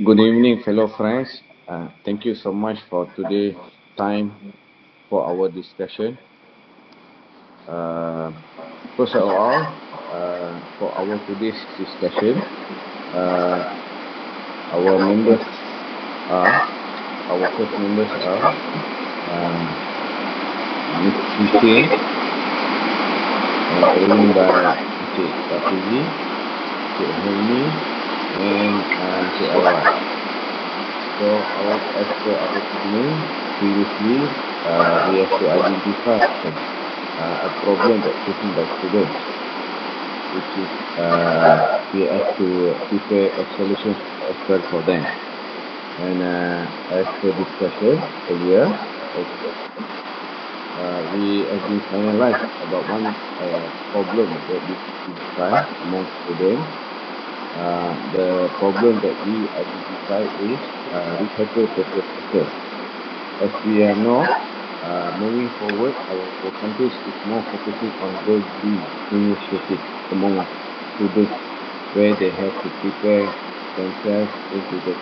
Good evening, fellow friends. Thank you so much for today's time for our discussion. Uh, First of all, for our today's discussion, uh, our members are, our first members are Ms. Hussein, following by Encik Rafizi, Encik Helmi, and Encik Alwan. So, as per our planning, previously, we have to identify a problem that facing by students, which is we have to prepare a solution as well for them. And as per discussion earlier, we have been finalized about one problem that we identify among students. The problem that we identify is recycle paper pencil. As we know, moving forward, our country is more focusing on Go Green initiative among students, where they have to prepare themselves into the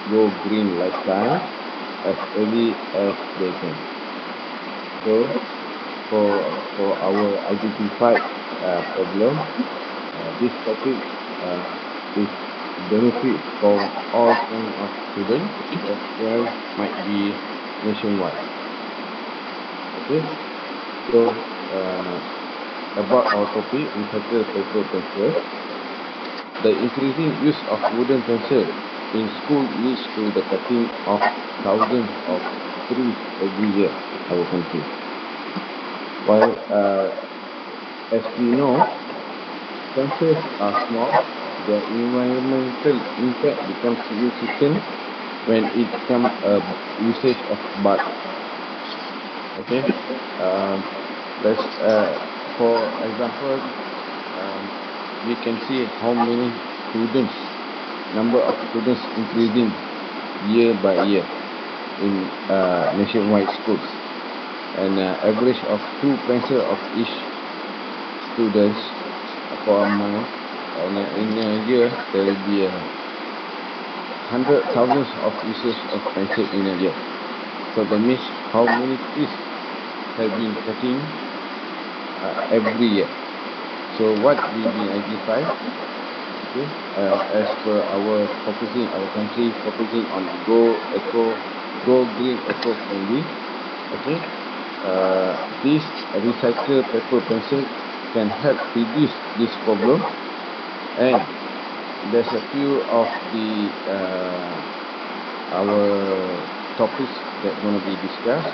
Go Green lifestyle as early as they can. So, for our identified problem, this topic is benefit for all kinds of students as well might be nationwide. Okay, so about our topic, recycle paper pencil. The increasing use of wooden pencil in school leads to the cutting of thousands of trees every year in our country. While as we know, pencils are small, their environmental impact becomes significant when it comes usage of bud. Okay, let's for example, we can see how many students, number of students increasing year by year in nationwide schools, and average of 2 pencil of each students for a month, and in a year there will be 100,000 of usage of pencil in a year. So that means how many trees have been cutting every year. So what we been identified, okay, as per our focusing, our country focusing on go green, eco friendly. Okay, this recycle paper pencil can help reduce this problem, and there's a few of the our topics that going to be discussed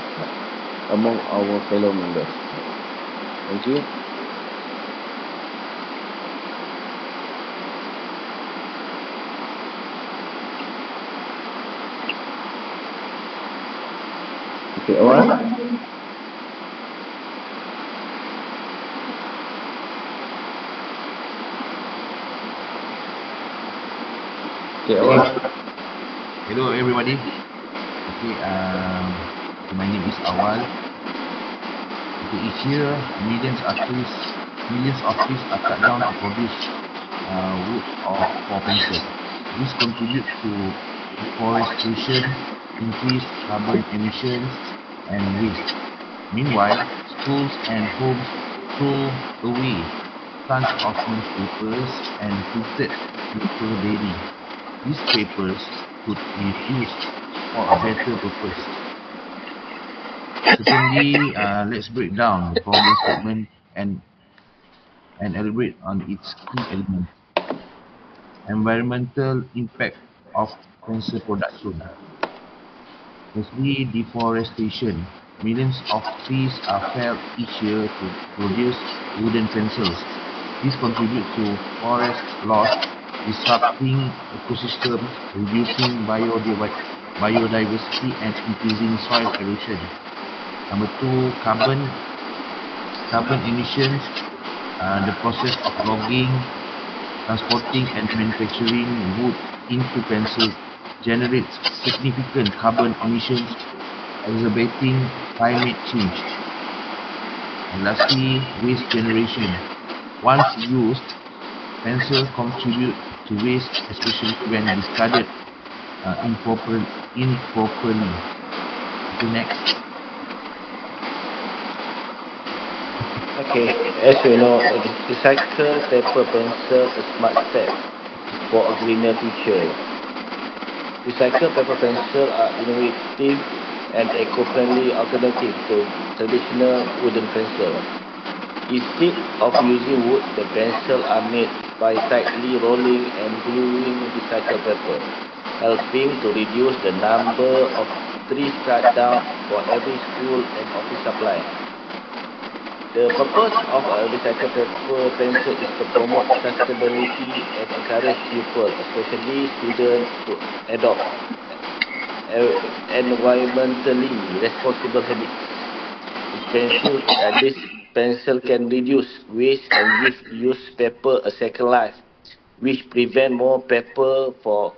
among our fellow members. Thank you. Okay, Awan. Okay, Awan. Hello everybody. Okay, my name is Awal. Okay, each year millions of trees are cut down to produce wood or for pencil. This contributes to deforestation, increased carbon emissions, and waste. Meanwhile, schools and homes throw away tons of newspapers and printed paper daily. These papers could be used for a better purpose. Certainly, let's break down the problem statement and elaborate on its key elements. Environmental impact of pencil production. Firstly, deforestation. Millions of trees are felled each year to produce wooden pencils. This contributes to forest loss, disrupting ecosystems, reducing biodiversity, and increasing soil erosion. Number two, carbon emissions. The process of logging, transporting, and manufacturing wood into pencil generates significant carbon emissions, exacerbating climate change. And lastly, waste generation. Once used, pencils contribute to waste, especially when discarded improperly. Okay, next. Okay, as we know, recycle paper pencil a smart step for a greener future. Recycled paper pencil are innovative and eco-friendly alternative to traditional wooden pencil. Instead of using wood, the pencil are made by tightly rolling and gluing recycled paper, helping to reduce the number of trees cut down for every school and office supply. The purpose of a recycled paper pencil is to promote sustainability and encourage pupils, especially students, to adopt environmentally responsible habits. This pencil can reduce waste and give used paper a second life, which prevent more paper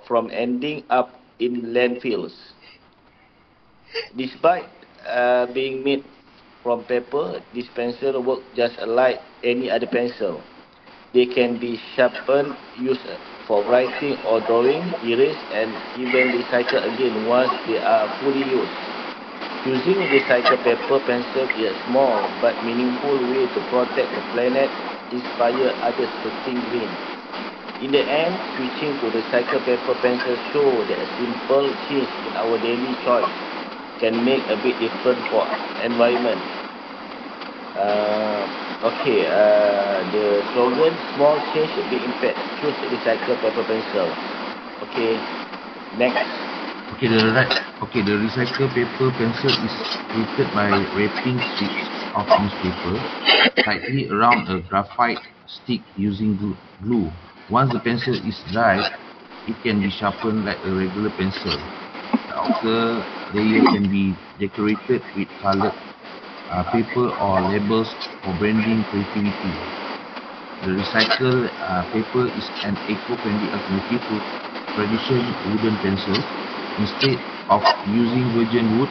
from ending up in landfills. Despite being made from paper, this pencil work just like any other pencil. They can be sharpened, used for writing or drawing, erased, and even recycled again once they are fully used. Using recycled paper pencil is a small but meaningful way to protect the planet, inspire others to think green. In the end, switching to recycled paper pencil show that a simple change in our daily choice can make a big difference for environment. Uh, the slogan, small change, big impact. Choose recycled paper pencil. Okay, next. The recycled paper pencil is created by wrapping strips of newspaper tightly around a graphite stick using glue. Once the pencil is dried, it can be sharpened like a regular pencil. The outer layer can be decorated with colored paper or labels for branding creativity. The recycled paper is an eco-friendly alternative to traditional wooden pencils. Instead of using virgin wood,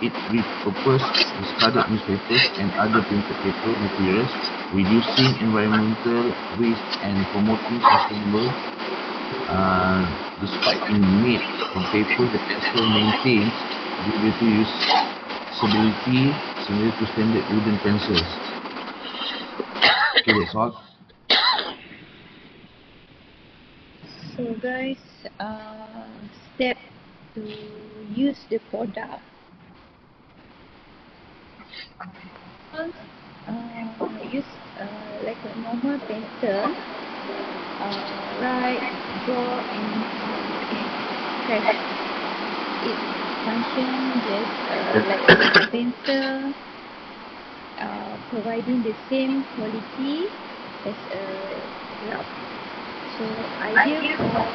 it repurposes discarded newspapers and other printed paper materials, reducing environmental waste and promoting sustainable. Despite being made from paper, the pencil maintains durability, usability similar to standard wooden pencils. Okay, that's all. So guys, step to use the product. First, use like a normal pencil, write, draw, and scratch. It functions just like a pencil, providing the same quality as a rough. So ideal for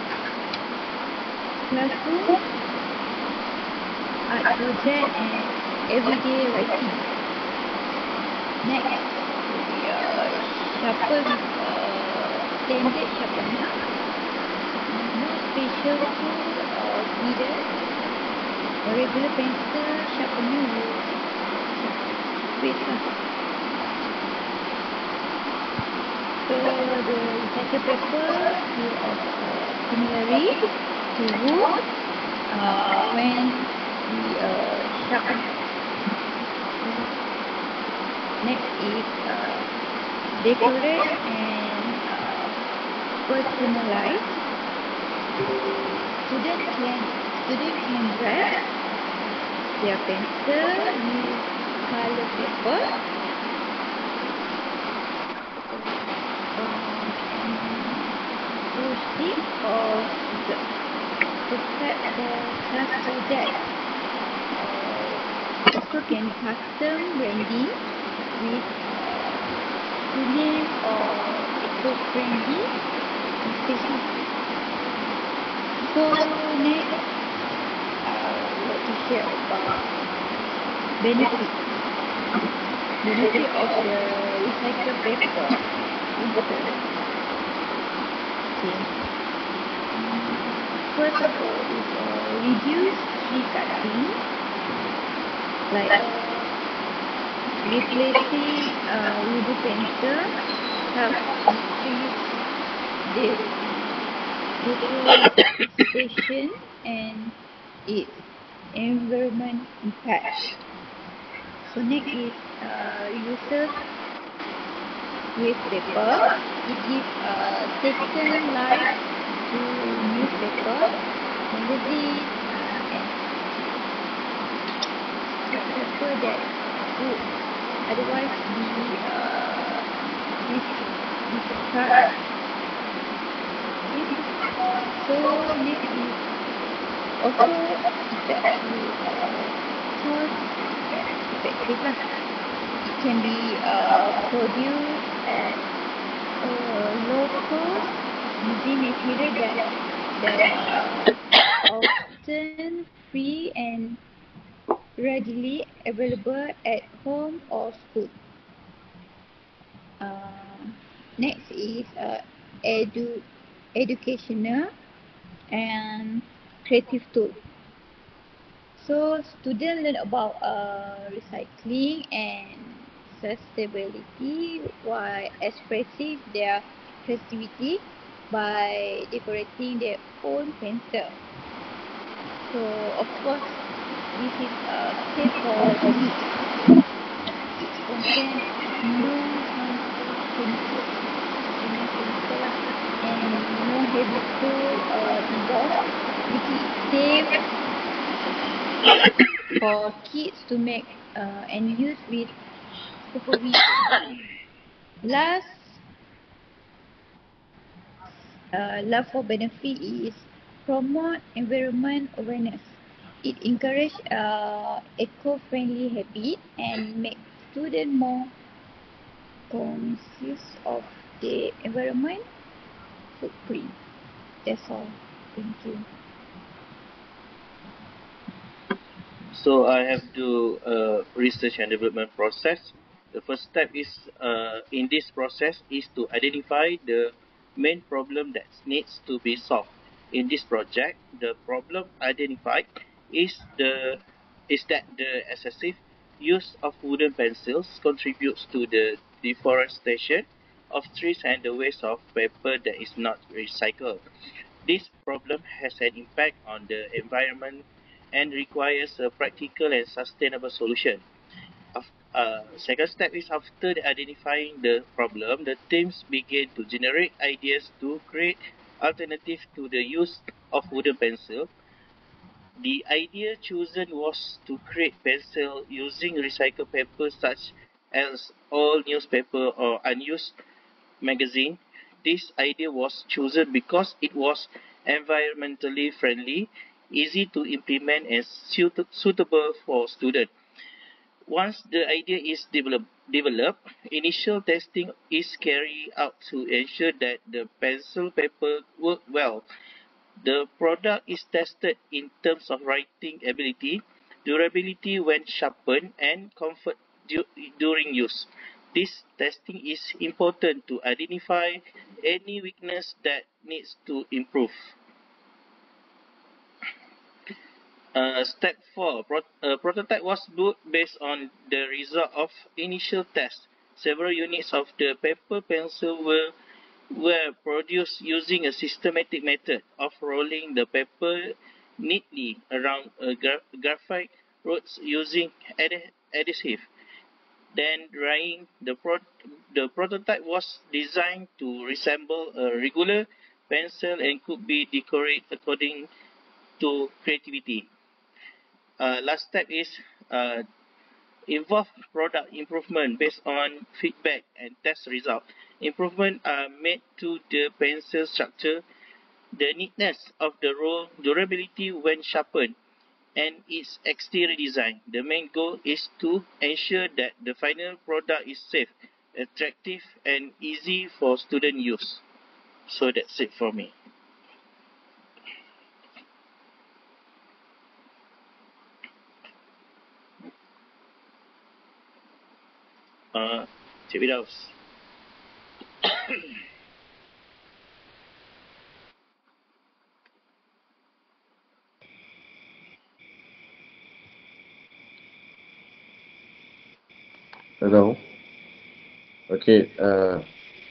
classroom, art project, and everyday writing. Next, we sharpen with standard sharpener. No special tool needed. A regular pencil sharpener will suffice. So the recycled paper full of similarity to wood when we sharpen. Next is decorate and personalize. Student can wrap their pencil with color paper and post-it or sticker to prep for class project. Also can custom branding with clean or eco-friendly messaging. So next, I want to share about benefit of the recycled paper pencil. Okay. First of all is reduce tree cutting, like replacing wooden pencil help increase the deforestation and its environment impact. So next is uses newspaper. It gives second life to newspaper, magazine, and newspaper that would otherwise be discarded. So next is also effectively cost effective lah. It can be produced at a low cost using material that are often free and readily available at home or school. Next is educational and creative tool. So students learn about recycling and sustainability while expressing their creativity by decorating their own pencil. So of course this is safe for kids. It contains no harmful chemicals and no heavy tool involved, making it safe for kids to make and use with supervision. Last for benefit is promote environment awareness. It encourages eco-friendly habit and make students more conscious of the environment footprint. That's all. Thank you. So I have to research and development process. The first step is in this process is to identify the main problem that needs to be solved. In this project, the problem identified is that the excessive use of wooden pencils contributes to the deforestation of trees and the waste of paper that is not recycled. This problem has an impact on the environment and requires a practical and sustainable solution. Second step is after identifying the problem, the teams begin to generate ideas to create alternatives to the use of wooden pencil. The idea chosen was to create pencil using recycled paper such as old newspaper or unused magazine. This idea was chosen because it was environmentally friendly, easy to implement and suitable for students. Once the idea is developed, initial testing is carried out to ensure that the pencil paper work well. The product is tested in terms of writing ability, durability when sharpened, and comfort during use. This testing is important to identify any weakness that needs to improve. Step 4. Prototype was built based on the result of initial tests. Several units of the paper pencil were produced using a systematic method of rolling the paper neatly around a graphite rods using adhesive. Then drying, the prototype was designed to resemble a regular pencil and could be decorated according to creativity. Last step is involve product improvement based on feedback and test result. Improvements are made to the pencil structure, the neatness of the roll, durability when sharpened, and its exterior design. The main goal is to ensure that the final product is safe, attractive, and easy for student use. So that's it for me. Cik Firdaus. Hello. Okay.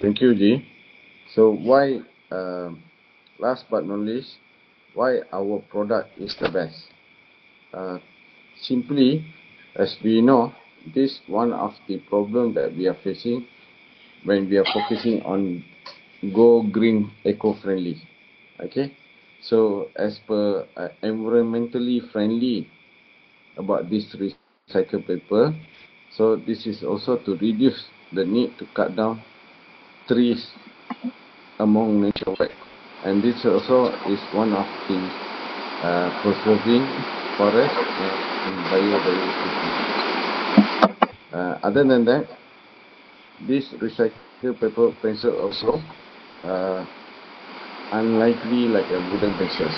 Thank you, Ji. So why last but not least, why our product is the best. Simply, as we know, this one of the problem that we are facing when we are focusing on go green, eco-friendly. Okay, so as per environmentally friendly about this recycled paper, so this is also to reduce the need to cut down trees among nationwide, and this also is one of the preserving forest and biodiversity. Other than that, this recycled paper pencil also unlikely like a wooden pencil,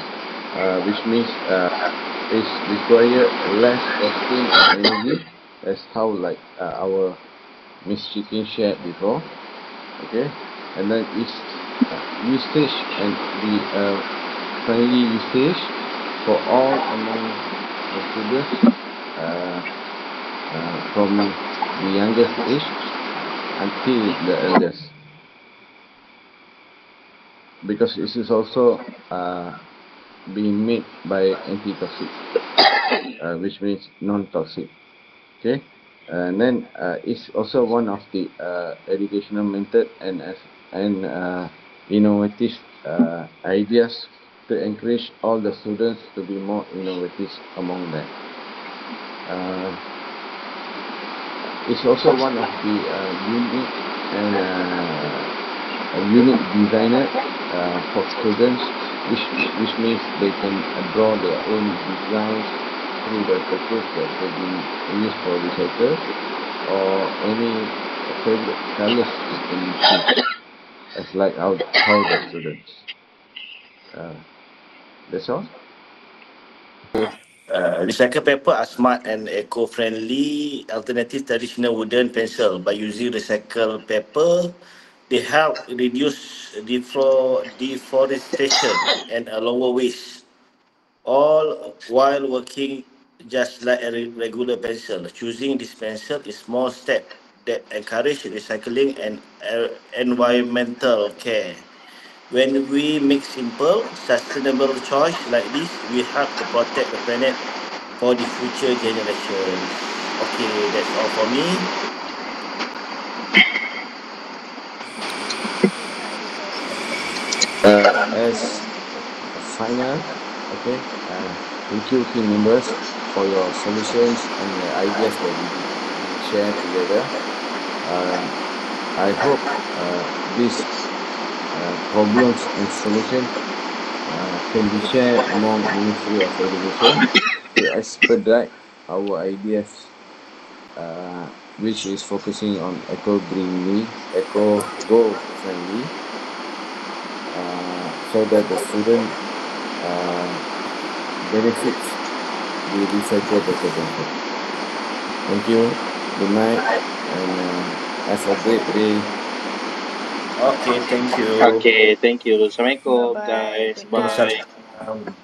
which means it require less costing and energy, as how like our Miss Chicken shared before. Okay, and then its usage and the friendly usage for all among the students from the youngest age until the eldest, because this is also being made by anti-toxic, which means non-toxic. Okay, and then it's also one of the educational method and innovative ideas to encourage all the students to be more innovative among them. It's also one of the unique and unique designer for students, which means they can draw their own designs through the papers that have been used for recycle, or any favorite colors they can choose, as like how the students. That's all. Recycled paper are smart and eco-friendly alternative traditional wooden pencil. By using recycled paper, they help reduce deforestation and a lower waste, all while working just like a regular pencil. Choosing this pencil is small step that encourage recycling and environmental care. When we make simple, sustainable choice like this, we help to protect the planet for the future generations. Okay, that's all for me. As a final, okay, thank you team members for your solutions and the ideas that we share together. I hope these problems and solutions can be shared among Ministry of Education to expedite our ideas, which is focusing on eco-greenly, eco-go-friendly, so that the student benefits the recycled paper pencil. Thank you. Good night, and have a great day. Okay, thank you. Okay, thank you. Assalamualaikum, Bye-bye. guys. Good night. Bye. Waalaikumsalam.